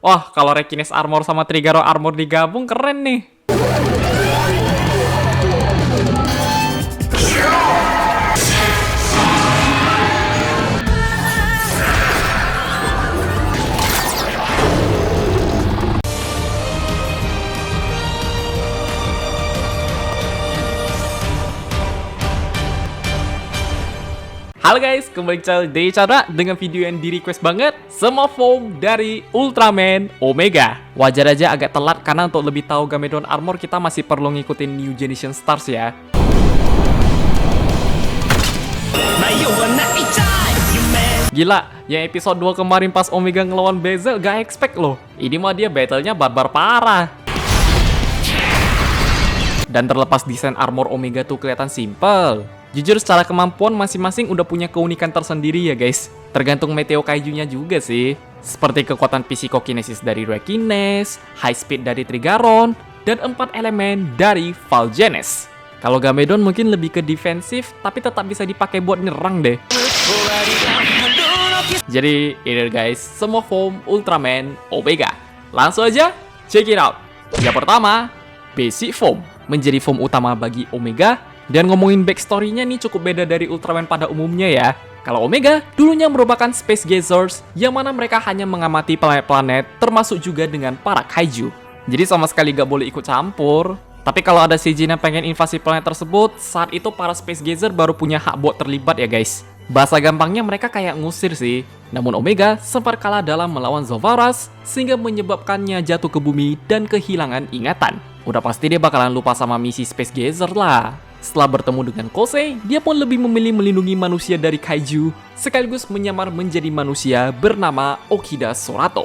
Wah, kalau Rekinesis Armor sama Trigaro Armor digabung keren nih. Halo guys, kembali ke Day Chandra dengan video yang di request banget, semua form dari Ultraman Omega. Wajar aja agak telat karena untuk lebih tahu Gamedon Armor kita masih perlu ngikutin New Generation Stars ya. Gila, yang episode 2 kemarin pas Omega ngelawan Bezel gak expect loh. Ini mah dia battlenya barbar parah. Dan terlepas desain armor Omega tuh kelihatan simple, jujur secara kemampuan masing-masing udah punya keunikan tersendiri ya guys. Tergantung Meteo Kaijunya juga sih. Seperti kekuatan Psychokinesis dari Rekines, High Speed dari Trigaron, dan 4 elemen dari Valgenes. Kalau Gamedon mungkin lebih ke defensif, tapi tetap bisa dipakai buat nyerang deh. Jadi ini guys, semua form Ultraman Omega. Langsung aja, check it out. Yang pertama, Basic Form. Menjadi form utama bagi Omega. Dan ngomongin backstory-nya nih cukup beda dari Ultraman pada umumnya ya. Kalau Omega dulunya merupakan Space Gazers yang mana mereka hanya mengamati planet-planet termasuk juga dengan para kaiju. Jadi sama sekali gak boleh ikut campur. Tapi kalau ada Seijin yang pengen invasi planet tersebut, saat itu para Space Gazer baru punya hak buat terlibat ya guys. Bahasa gampangnya mereka kayak ngusir sih. Namun Omega sempat kalah dalam melawan Zovaras sehingga menyebabkannya jatuh ke bumi dan kehilangan ingatan. Udah pasti dia bakalan lupa sama misi Space Gazer lah. Setelah bertemu dengan Kosei, dia pun lebih memilih melindungi manusia dari kaiju, sekaligus menyamar menjadi manusia bernama Okida Sorato.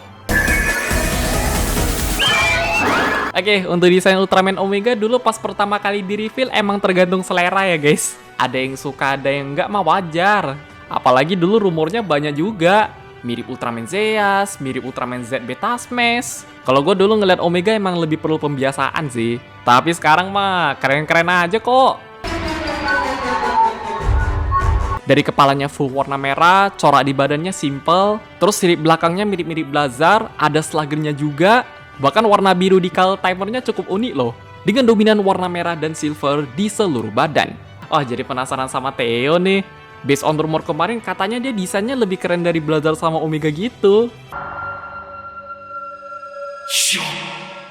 Oke, untuk desain Ultraman Omega dulu pas pertama kali di-reveal emang tergantung selera ya guys. Ada yang suka, ada yang nggak, mah wajar. Apalagi dulu rumornya banyak juga. Mirip Ultraman Zeus, mirip Ultraman Z Beta Smash. Kalau gue dulu ngeliat Omega emang lebih perlu pembiasaan sih. Tapi sekarang mah keren-keren aja kok. Dari kepalanya full warna merah, corak di badannya simple, terus sirip belakangnya mirip-mirip Blazar, ada sluggernya juga. Bahkan warna biru di Call Timernya cukup unik loh, dengan dominan warna merah dan silver di seluruh badan. Oh, jadi penasaran sama Theo nih. Based on rumor kemarin katanya dia desainnya lebih keren dari Blazar sama Omega gitu.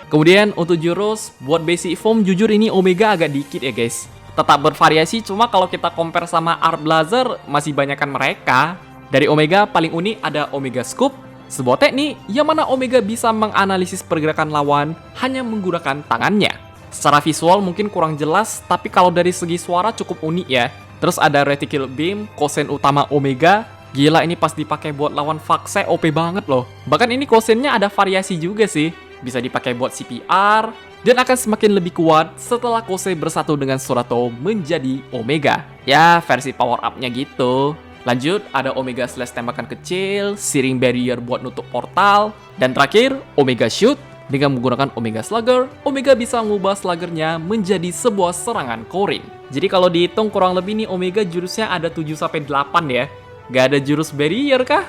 Kemudian untuk jurus, buat basic form jujur ini Omega agak dikit ya guys. Tetap bervariasi, cuma kalau kita compare sama Art Blazar masih banyakan mereka. Dari Omega paling unik ada Omega Scoop, sebuah teknik yang mana Omega bisa menganalisis pergerakan lawan hanya menggunakan tangannya. Secara visual mungkin kurang jelas, tapi kalau dari segi suara cukup unik ya. Terus ada Reticle Beam, kosen utama Omega. Gila, ini pas dipakai buat lawan Faxe OP banget loh. Bahkan ini kosennya ada variasi juga sih. Bisa dipakai buat CPR, dan akan semakin lebih kuat setelah Kosei bersatu dengan Sorato menjadi Omega. Ya, versi power up-nya gitu. Lanjut, ada Omega Slash tembakan kecil, Searing Barrier buat nutup portal, dan terakhir, Omega Shoot. Dengan menggunakan Omega Slugger, Omega bisa mengubah sluggernya menjadi sebuah serangan coring. Jadi kalau dihitung kurang lebih nih Omega jurusnya ada 7-8 ya. Gak ada jurus barrier kah?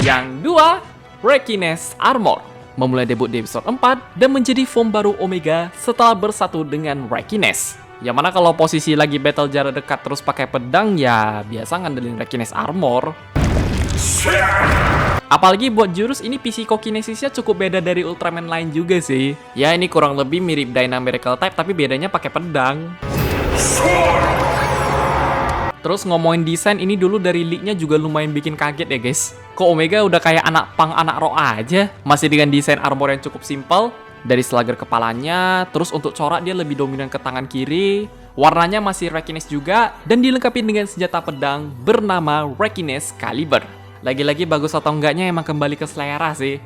Yang dua, Rekines Armor. Memulai debut di episode 4 dan menjadi form baru Omega setelah bersatu dengan Rekines. Yang mana kalau posisi lagi battle jarak dekat terus pakai pedang ya biasa ngandelin Rekines Armor. Apalagi buat jurus ini Psychokinesisnya cukup beda dari Ultraman lain juga sih. Ya ini kurang lebih mirip Dynamical Type tapi bedanya pakai pedang. Terus ngomongin desain ini dulu dari leak-nya juga lumayan bikin kaget ya guys. Kok Omega udah kayak anak pang anak roh aja. Masih dengan desain armor yang cukup simple. Dari slugger kepalanya, terus untuk corak dia lebih dominan ke tangan kiri. Warnanya masih Rekines juga dan dilengkapi dengan senjata pedang bernama Rekines Caliber. Lagi-lagi bagus atau enggaknya emang kembali ke selera sih.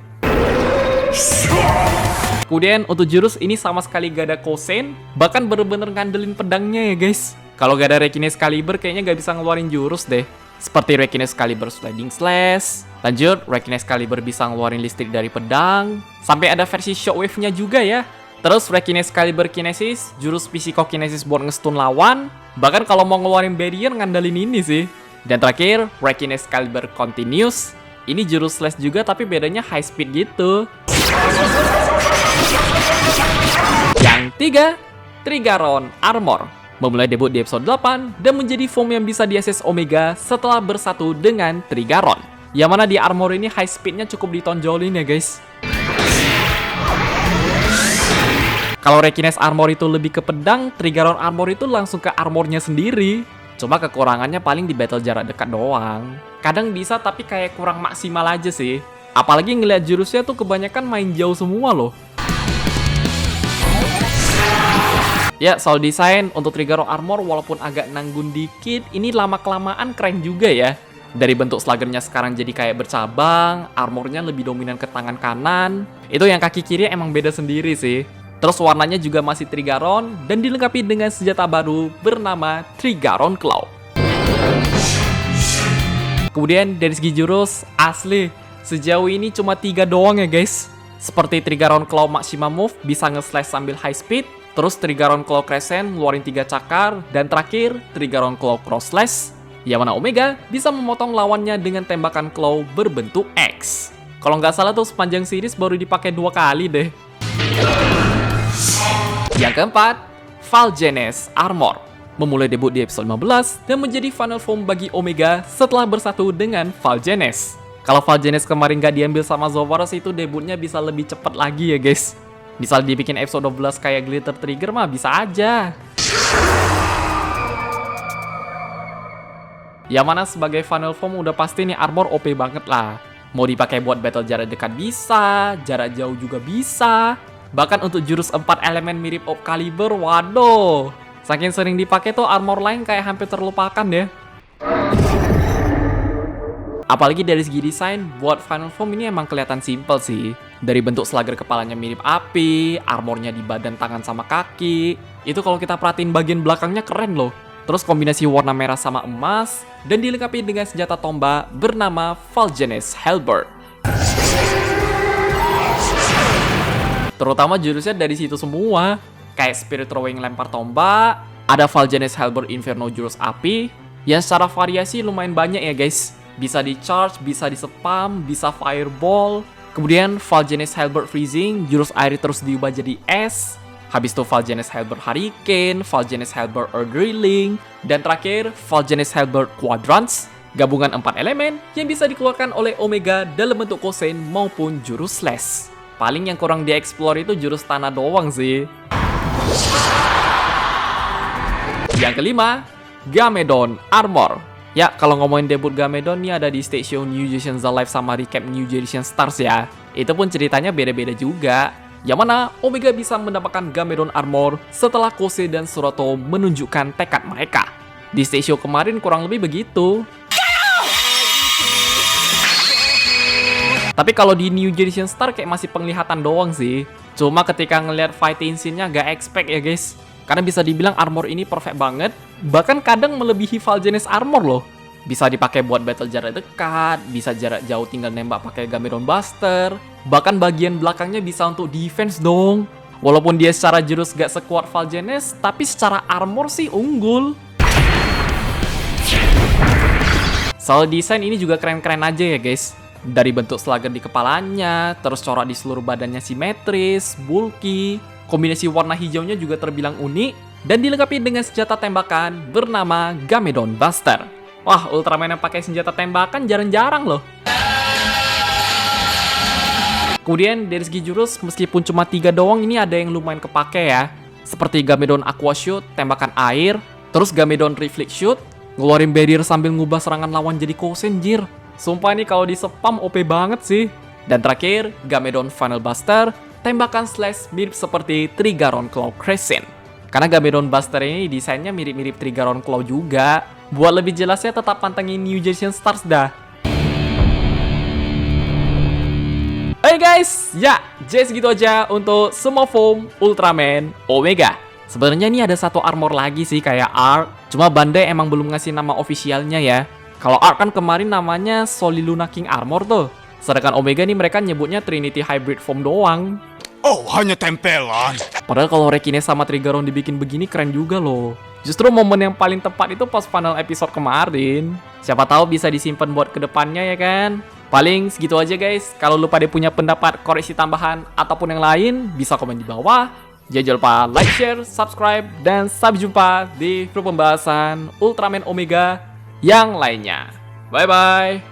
Kemudian untuk jurus ini sama sekali gak ada kosen, bahkan bener-bener ngandelin pedangnya ya guys. Kalau gak ada Rekines Caliber kayaknya gak bisa ngeluarin jurus deh. Seperti Rekines Caliber Sliding Slash. Lanjut, Rekines Caliber bisa ngeluarin listrik dari pedang. Sampai ada versi Shockwave-nya juga ya. Terus Rekines Caliber Kinesis, jurus Psychokinesis buat ngestun lawan. Bahkan kalau mau ngeluarin barrier ngandelin ini sih. Dan terakhir, Rekines Caliber Continuous. Ini jurus slash juga tapi bedanya high speed gitu. Yang 3, Trigaron Armor. Memulai debut di episode 8 dan menjadi form yang bisa diakses Omega setelah bersatu dengan Trigaron. Yang mana di armor ini high speednya cukup ditonjolin ya guys. Kalau Rekines Armor itu lebih ke pedang, Trigaron Armor itu langsung ke armornya sendiri. Cuma kekurangannya paling di battle jarak dekat doang. Kadang bisa tapi kayak kurang maksimal aja sih. Apalagi ngeliat jurusnya tuh kebanyakan main jauh semua loh. Ya, soal desain untuk Trigaron Armor walaupun agak nanggun dikit, ini lama-kelamaan keren juga ya. Dari bentuk sluggernya sekarang jadi kayak bercabang, armornya lebih dominan ke tangan kanan. Itu yang kaki kiri emang beda sendiri sih. Terus warnanya juga masih Trigaron dan dilengkapi dengan senjata baru bernama Trigaron Claw. Kemudian dari segi jurus, asli sejauh ini cuma 3 doang ya guys. Seperti Trigaron Claw Maximum Move bisa nge-slash sambil high speed. Terus Trigaron Claw Crescent ngeluarin 3 cakar. Dan terakhir Trigaron Claw Cross Slash, yang mana Omega bisa memotong lawannya dengan tembakan claw berbentuk X. Kalau nggak salah tuh sepanjang series baru dipakai 2 kali deh. Yang keempat, Valgenes Armor. Memulai debut di episode 15 dan menjadi final form bagi Omega setelah bersatu dengan Valgenes. Kalau Valgenes kemarin nggak diambil sama Zovaros itu debutnya bisa lebih cepat lagi ya guys. Misal dibikin episode 12 kayak Glitter Trigger mah bisa aja. Yang mana sebagai final form udah pasti nih armor OP banget lah. Mau dipakai buat battle jarak dekat bisa, jarak jauh juga bisa. Bahkan untuk jurus 4 elemen mirip Orb Caliber, waduh. Saking sering dipakai tuh armor lain kayak hampir terlupakan ya. Apalagi dari segi desain, buat final form ini emang kelihatan simple sih. Dari bentuk slugger kepalanya mirip api, armornya di badan, tangan, sama kaki. Itu kalau kita perhatiin bagian belakangnya keren loh. Terus kombinasi warna merah sama emas, dan dilengkapi dengan senjata tombak bernama Valgenes Halberd. Terutama jurusnya dari situ semua. Kayak Spirit Throwing lempar tombak, ada Valgenes Halberd Inferno jurus api, yang secara variasi lumayan banyak ya guys. Bisa di charge, bisa di spam, bisa fireball. Kemudian Valgenes Halberd Freezing, jurus air terus diubah jadi es. Habis itu Valgenes Halberd Hurricane, Valgenes Halberd Earth Drilling, dan terakhir Valgenes Halberd Quadrants, gabungan 4 elemen yang bisa dikeluarkan oleh Omega dalam bentuk kosen maupun jurus slash. Paling yang kurang dieksplor itu jurus tanah doang sih. Yang kelima, Gamedon Armor. Ya, kalau ngomongin debut Gamedon nih ada di stage show New Generation Alive sama recap New Generation Stars ya. Itu pun ceritanya beda-beda juga. Yang mana Omega bisa mendapatkan Gamedon Armor setelah Kose dan Surato menunjukkan tekad mereka. Di stage show kemarin kurang lebih begitu. Tapi kalau di New Generation Star kayak masih penglihatan doang sih. Cuma ketika ngelihat fighting scene-nya gak expect ya guys. Karena bisa dibilang armor ini perfect banget. Bahkan kadang melebihi Valgenes Armor loh. Bisa dipakai buat battle jarak dekat, bisa jarak jauh tinggal nembak pakai Gamedon Buster. Bahkan bagian belakangnya bisa untuk defense dong. Walaupun dia secara jurus gak sekuat Valgenes, tapi secara armor sih unggul. Soal desain ini juga keren-keren aja ya guys. Dari bentuk slugger di kepalanya, terus corak di seluruh badannya simetris, bulky. Kombinasi warna hijaunya juga terbilang unik. Dan dilengkapi dengan senjata tembakan bernama Gamedon Buster. Wah, Ultraman yang pakai senjata tembakan jarang-jarang loh. Kemudian dari segi jurus, meskipun cuma 3 doang, ini ada yang lumayan kepake ya. Seperti Gamedon Aqua Shoot, tembakan air. Terus Gamedon Reflect Shoot, ngeluarin barrier sambil ngubah serangan lawan jadi kosen, jir. Sumpah nih kalau di spam OP banget sih. Dan terakhir, Gamedon Final Buster, tembakan slash mirip seperti Trigaron Claw Crescent. Karena Gamedon Buster ini desainnya mirip-mirip Trigaron Claw juga. Buat lebih jelasnya tetap pantengin New Generation Stars dah. Oke guys, ya jadi segitu aja untuk semua form Ultraman Omega. Sebenarnya ini ada satu armor lagi sih kayak Arc. Cuma Bandai emang belum ngasih nama officialnya ya. Kalau Arc kan kemarin namanya Soliluna King Armor tuh. Sedangkan Omega nih mereka nyebutnya Trinity Hybrid Form doang. Oh, hanya tempelan. Padahal kalau Rekines sama Trigaron dibikin begini keren juga loh. Justru momen yang paling tepat itu pas final episode kemarin. Siapa tahu bisa disimpan buat kedepannya ya kan. Paling segitu aja guys. Kalau lu pada punya pendapat, koreksi tambahan, ataupun yang lain, bisa komen di bawah. Jangan lupa like, share, subscribe, dan sampai jumpa di video pembahasan Ultraman Omega yang lainnya. Bye-bye.